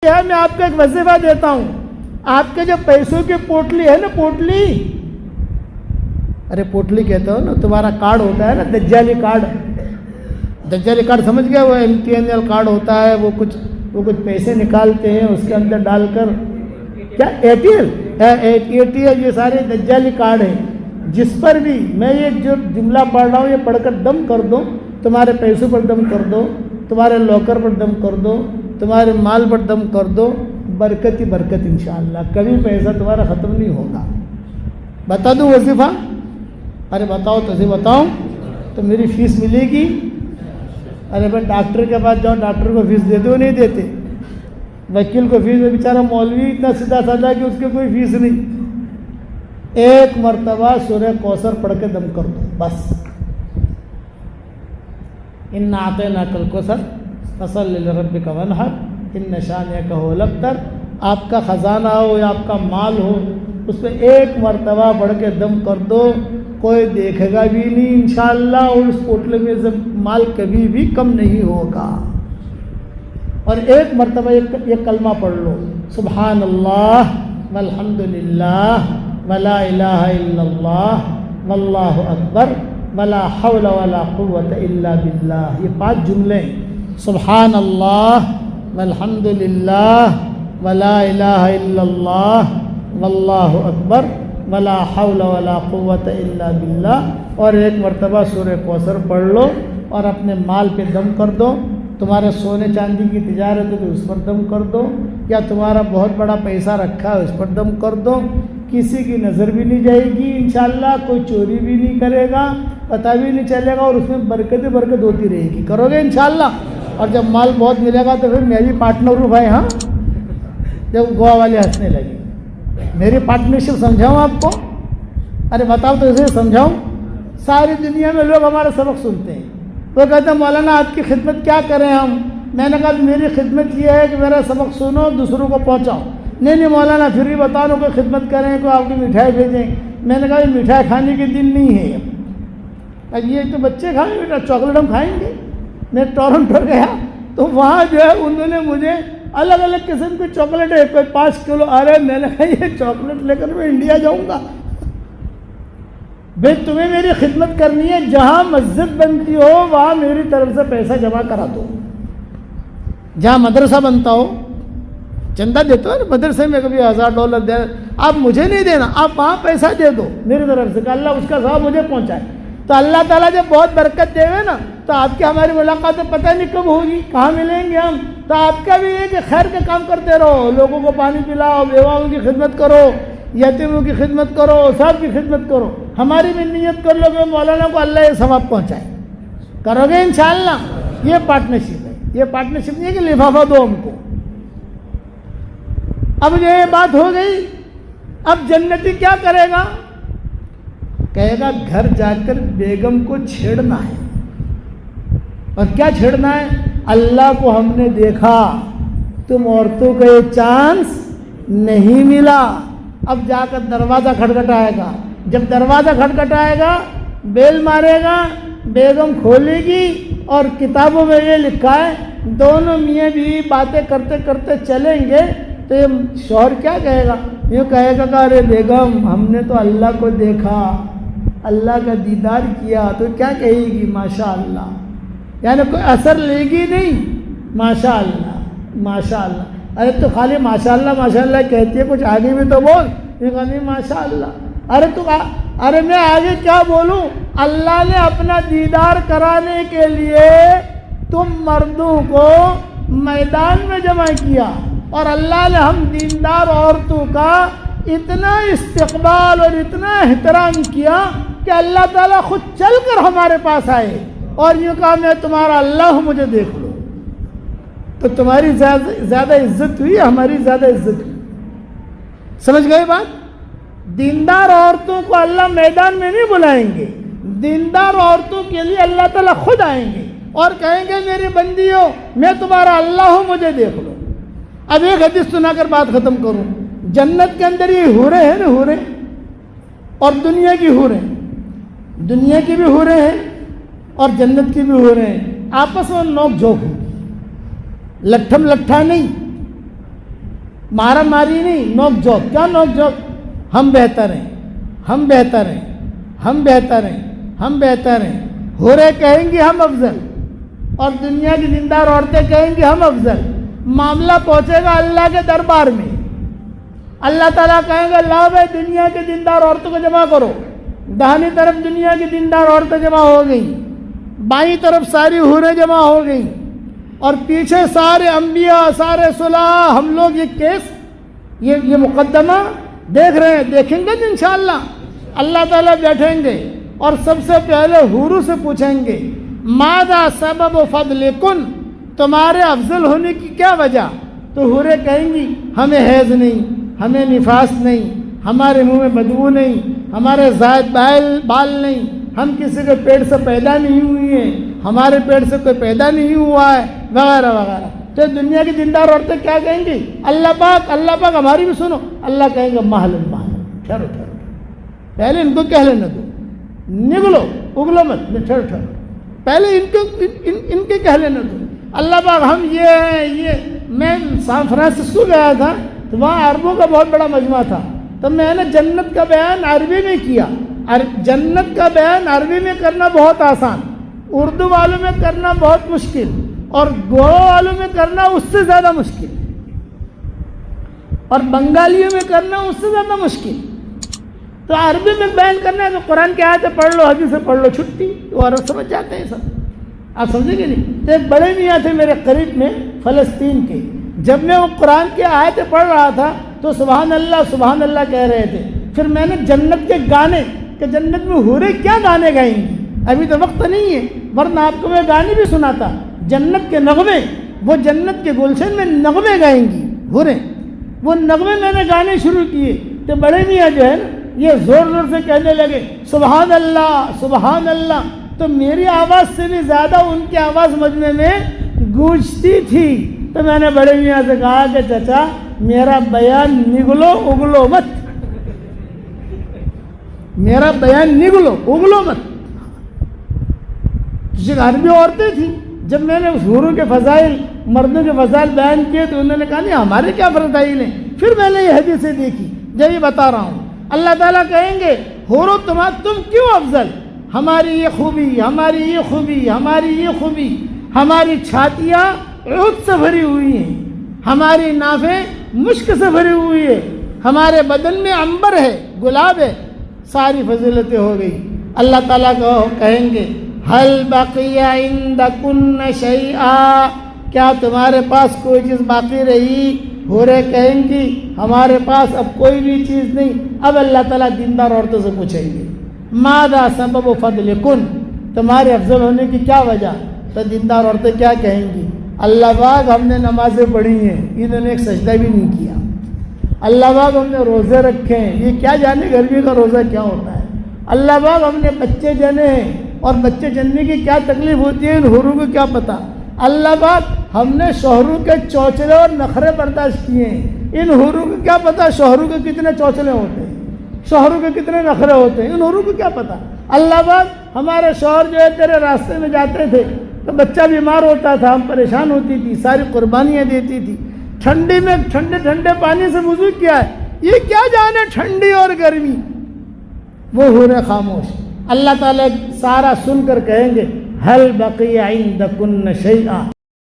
میں آپ کو ایک وظیفہ دیتا ہوں. آپ کے جو پیسوں کی پوٹلی ہے نا، پوٹلی، ارے پوٹلی کہتے ہو نا، تمہارا کارڈ ہوتا ہے نا، دجالی کارڈ. دجالی کارڈ سمجھ گیا؟ وہ MTNL کارڈ ہوتا ہے، وہ کچھ پیسے نکالتے ہیں اس کے اندر ڈال کر. کیا ATL، یہ سارے دجالی کارڈ ہیں. جس پر بھی میں یہ جو جملہ پڑھ رہا ہوں یہ پڑھ کر دم کر دو، تمہارے پیسوں پر دم کر دو، تمہارے لاکر پر دم کر دو، تمہارے مال پر دم کر دو، برکت ہی برکت انشاءاللہ. کبھی پیسہ تمہارا ختم نہیں ہوگا. بتا دوں وظیفہ؟ ارے بتاؤ تو بتاؤ. تو میری فیس ملے گی؟ ارے بھائی ڈاکٹر کے پاس جاؤ، ڈاکٹر کو فیس دیتے ہو نہیں دیتے؟ وکیل کو فیس؟ بیچارہ مولوی اتنا سیدھا سادہ کہ اس کے کوئی فیس نہیں. ایک مرتبہ سورہ کوثر پڑھ کے دم کر دو بس. انا اعطیناک الکوثر فصلی لربک وانحر ان شانئک هو الابتر. آپ کا خزانہ ہو یا آپ کا مال ہو، اس پہ ایک مرتبہ پڑھ کے دم کر دو، کوئی دیکھے گا بھی نہیں انشاءاللہ، اور اس پوٹلے میں سے مال کبھی بھی کم نہیں ہوگا. اور ایک مرتبہ یہ کلمہ پڑھ لو، سبحان اللہ والحمد للہ ولا الہ الا اللہ واللہ اکبر ولا حول ولا قوت الا باللہ. یہ 5 جملے، سبحان اللہ والحمد للہ ولا الہ الا اللہ واللہ اکبر ولا حول ولا قوت الا باللہ. اور ایک مرتبہ سورہ کوثر پڑھ لو اور اپنے مال پہ دم کر دو. تمہارے سونے چاندی کی تجارت ہے تو اس پر دم کر دو، یا تمہارا بہت بڑا پیسہ رکھا ہے اس پر دم کر دو. کسی کی نظر بھی نہیں جائے گی انشاءاللہ، کوئی چوری بھی نہیں کرے گا، پتہ بھی نہیں چلے گا، اور اس میں برکت برکت ہوتی رہے گی. کرو گے انشاءاللہ؟ اور جب مال بہت ملے گا تو پھر میں بھی پارٹنر ہوں بھائی. ہاں، جب گوا والے ہنسنے لگے، میری پارٹنرشپ سمجھاؤں آپ کو؟ ارے بتاؤ تو اسے سمجھاؤں. ساری دنیا میں لوگ ہمارا سبق سنتے ہیں، وہ کہتے ہیں مولانا آپ کی خدمت کیا کریں ہم؟ میں نے کہا میری خدمت یہ ہے کہ میرا سبق سنو، دوسروں کو پہنچاؤ. نہیں مولانا پھر بھی بتا دو کوئی خدمت کریں، کوئی آپ کی مٹھائی بھیجیں. میں نے کہا یہ مٹھائی کھانے کے دن نہیں ہے، اب یہ تو بچے کھائیں بیٹا، چاکلیٹ ہم کھائیں گے. میں ٹورنٹو گیا تو وہاں جو ہے انہوں نے مجھے الگ الگ قسم کے چاکلیٹ ہے، کوئی 5 کلو آ رہے ہیں. میں نے کہا یہ چاکلیٹ لے کر میں انڈیا جاؤں گا. بھائی تمہیں میری خدمت کرنی ہے، جہاں مسجد بنتی ہو وہاں میری طرف سے پیسہ جمع کرا دو. جہاں مدرسہ بنتا ہو چندہ دیتے ہو نا مدرسے میں، کبھی $1000 دے، آپ مجھے نہیں دینا، آپ وہاں پیسہ دے دو میری طرف سے کہ اللہ اس کا ثواب مجھے پہنچائے. تو اللہ تعالیٰ جب بہت برکت دے گا نا تو آپ کی ہماری ملاقات پتہ نہیں کب ہوگی، کہاں ملیں گے ہم. تو آپ کا بھی یہ کہ خیر کے کام کرتے رہو، لوگوں کو پانی پلاؤ، بیواؤں کی خدمت کرو، یتیموں کی خدمت کرو، سب کی خدمت کرو. ہماری بھی نیت کر لو کہ مولانا کو اللہ یہ ثواب پہنچائے. کرو گے انشاءاللہ؟ یہ پارٹنرشپ ہے. یہ پارٹنرشپ نہیں ہے کہ لفافہ دو ہم کو. اب یہ بات ہو گئی، اب جنتی کیا کرے گا؟ کہے گا گھر جا کر بیگم کو چھیڑنا ہے. اور کیا چھیڑنا ہے؟ اللہ کو ہم نے دیکھا، تم عورتوں کا یہ چانس نہیں ملا. اب جا کر دروازہ کھٹکھٹائے گا. جب دروازہ کھٹکھٹائے گا، بیل مارے گا، بیگم کھولے گی، اور کتابوں میں یہ لکھا ہے دونوں میاں بیوی باتیں کرتے کرتے چلیں گے تو یہ شوہر کیا کہے گا؟ یہ کہے گا کہ ارے بیگم ہم نے تو اللہ کو دیکھا، اللہ کا دیدار کیا. تو کیا کہے گی؟ ماشاء اللہ. یعنی کوئی اثر لے گی نہیں، ماشاء اللہ ماشاء اللہ. ارے تو خالی ماشاء اللہ کہتی ہے، کچھ آگے بھی تو بول. یہ کہا نہیں ماشاء اللہ. ارے میں آگے کیا بولوں؟ اللہ نے اپنا دیدار کرانے کے لیے تم مردوں کو میدان میں جمع کیا، اور اللہ نے ہم دیندار عورتوں کا اتنا استقبال اور اتنا احترام کیا کہ اللہ تعالیٰ خود چل کر ہمارے پاس آئے اور یوں کہا میں تمہارا اللہ ہوں، مجھے دیکھ لو. تو تمہاری زیادہ عزت ہوئی، ہماری زیادہ عزت ہوئی. سمجھ گئے بات؟ دیندار عورتوں کو اللہ میدان میں نہیں بلائیں گے، دیندار عورتوں کے لیے اللہ تعالیٰ خود آئیں گے اور کہیں گے میری بندیوں میں تمہارا اللہ ہوں، مجھے دیکھ لو. اب ایک حدیث سنا کر بات ختم کروں. جنت کے اندر یہ حوریں ہیں نا، حوریں، اور دنیا کی حوریں، دنیا کی بھی حوریں ہیں اور جنت کی بھی حوریں ہیں. آپس میں نوک جھوک ہوگی، لٹھم لٹھا نہیں. مارا ماری نہیں، نوک جھوک. کیا نوک جھوک؟ ہم بہتر ہیں، ہم بہتر ہیں، ہم بہتر ہیں، ہم بہتر ہیں. حوریں کہیں گی ہم افضل، اور دنیا کی دیندار عورتیں کہیں گی ہم افضل. معاملہ پہنچے گا اللہ کے دربار میں. اللہ تعالیٰ کہیں گے لاؤ بھائی دنیا کے دیندار عورتوں کو جمع کرو. داہنی طرف دنیا کی دیندار عورتیں جمع ہو گئیں، بائیں طرف ساری حوریں جمع ہو گئیں، اور پیچھے سارے انبیاء، سارے صلاح. ہم لوگ یہ کیس، یہ مقدمہ دیکھ رہے ہیں، دیکھیں گے انشاءاللہ. اللہ تعالیٰ بیٹھیں گے اور سب سے پہلے حوروں سے پوچھیں گے ماذا سبب فضلکن، تمہارے افضل ہونے کی کیا وجہ؟ تو حوریں کہیں گی ہمیں حیض نہیں، ہمیں نفاس نہیں، ہمارے منہ میں بدبو نہیں، ہمارے زائد بال نہیں، ہم کسی کے پیٹ سے پیدا نہیں ہوئی ہیں، ہمارے پیٹ سے کوئی پیدا نہیں ہوا ہے، وغیرہ وغیرہ. تو دنیا کی دیندار عورتیں کیا کہیں گی؟ اللہ پاک ہماری بھی سنو. اللہ کہیں گے محل، ٹھہرو ٹھہرو، پہلے ان کو کہہ لینے دو، نگلو اگلو مت، ٹھہرو، پہلے ان کے کہہ لینے دو. اللہ پاک ہم یہ ہیں، یہ. میں سان فرانسسکو گیا تھا تو وہاں عربوں کا بہت بڑا مجمع تھا، تو میں نے جنت کا بیان عربی میں کیا. جنت کا بیان عربی میں کرنا بہت آسان، اردو والوں میں کرنا بہت مشکل، اور گوا والوں میں کرنا اس سے زیادہ مشکل، اور بنگالیوں میں کرنا اس سے زیادہ مشکل. تو عربی میں بیان کرنا ہے تو قرآن کی آیتیں پڑھ لو، حدیث سے پڑھ لو، چھٹی. وہ عرب سمجھ جاتے ہیں سب. آپ سمجھیں گے نہیں؟ تو ایک بڑے میاں تھے میرے قریب میں فلسطین کے، جب میں وہ قرآن کی آیتیں پڑھ رہا تھا تو سبحان اللہ کہہ رہے تھے. پھر میں نے جنت کے گانے، کہ جنت میں حوریں کیا گانے گائیں گی، ابھی تو وقت نہیں ہے، ورنہ آپ کو میں گانے بھی سناتا. جنت کے نغمے، وہ جنت کے گلشن میں نغمے گائیں گی حوریں. وہ نغمے میں نے گانے شروع کیے تو بڑے میاں جو ہے نا یہ زور زور سے کہنے لگے سبحان اللہ. تو میری آواز سے بھی زیادہ ان کی آواز مجمع میں گونجتی تھی. تو میں نے بڑے میاں سے کہا کہ چچا میرا بیان نگلو اگلو مت، میرا بیان نگلو اگلو مت. کسی عربی عورتیں تھیں، جب میں نے حوروں کے فضائل، مردوں کے فضائل بیان کیے تو انہوں نے کہا نہیں ہمارے کیا فضائل ہیں. پھر میں نے یہ حدیثیں دیکھی، جب یہ بتا رہا ہوں. اللہ تعالیٰ کہیں گے حوروں تم کیوں افضل؟ ہماری یہ خوبی، ہماری یہ خوبی، ہماری یہ خوبی. ہماری چھاتیاں عود سے بھری ہوئی ہیں، ہماری نافیں مشک سے بھری ہوئی ہے، ہمارے بدن میں عنبر ہے، گلاب ہے. ساری فضیلتیں ہو گئی. اللہ تعالیٰ کو کہیں گے ہل بقی عندکن شیئا، کیا تمہارے پاس کوئی چیز باقی رہی؟ حوریں کہیں گی ہمارے پاس اب کوئی بھی چیز نہیں. اب اللہ تعالیٰ دیندار عورتوں سے پوچھیں گے ماذا سبب فضلکن، تمہارے افضل ہونے کی کیا وجہ؟ تو دیندار عورتیں کیا کہیں گی؟ اللہ پاک ہم نے نمازیں پڑھی ہیں، انہوں نے ایک سجدہ بھی نہیں کیا. اللہ پاک ہم نے روزے رکھے ہیں، یہ کیا جانے گرمی کا روزہ کیا ہوتا ہے. اللہ پاک ہم نے بچے جنے ہیں، اور بچے جننے کی کیا تکلیف ہوتی ہے ان حوروں کو کیا پتہ. اللہ پاک ہم نے شوہروں کے چوچلے اور نخرے برداشت کیے ہیں، ان حوروں کو کیا پتہ شوہروں کے کتنے چوچلے ہوتے ہیں، شوہروں کے کتنے نخرے ہوتے ہیں، ان حوروں کو کیا پتہ. اللہ پاک ہمارے شوہر جو ہے تیرے راستے میں جاتے تھے تو بچہ بیمار ہوتا تھا، ہم پریشان ہوتی تھی، ساری قربانیاں دیتی تھی. ٹھنڈی میں ٹھنڈے پانی سے وضو کیا ہے، یہ کیا جانے ٹھنڈی اور گرمی. وہ حوریں خاموش. اللہ تعالیٰ سارا سن کر کہیں گے ہل بقی عندکن شیئا.